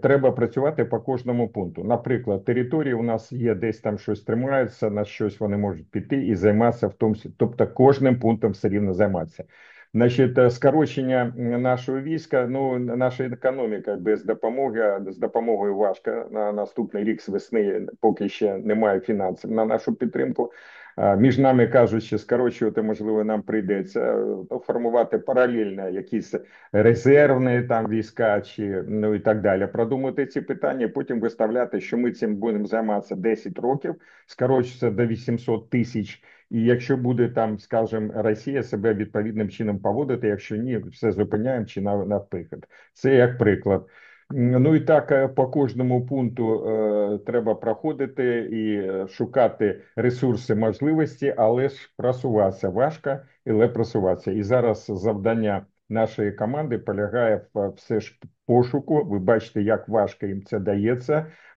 треба працювати по кожному пункту. Наприклад, території у нас є, десь там щось тримається, на щось вони можуть піти і займатися в тому, тобто кожним пунктом все рівно займатися. Значить, скорочення нашого війська, ну, наша економіка без допомоги, а з допомогою важко. На наступний рік з весни поки ще немає фінансів на нашу підтримку. Між нами кажучи, скорочувати, можливо, нам прийдеться формувати паралельно якісь резервні там війська чи ну і так далі. Продумати ці питання, потім виставляти, що ми цим будемо займатися 10 років, скорочиться до 800 тисяч. І якщо буде там, скажімо, Росія себе відповідним чином поводити, якщо ні, все зупиняємо чи навпаки. Це як приклад. Ну і так по кожному пункту треба проходити і шукати ресурси, можливості, але ж просуватися важко, але просуватися. І зараз завдання нашої команди полягає в все ж пошуку. Ви бачите, як важко їм це дається.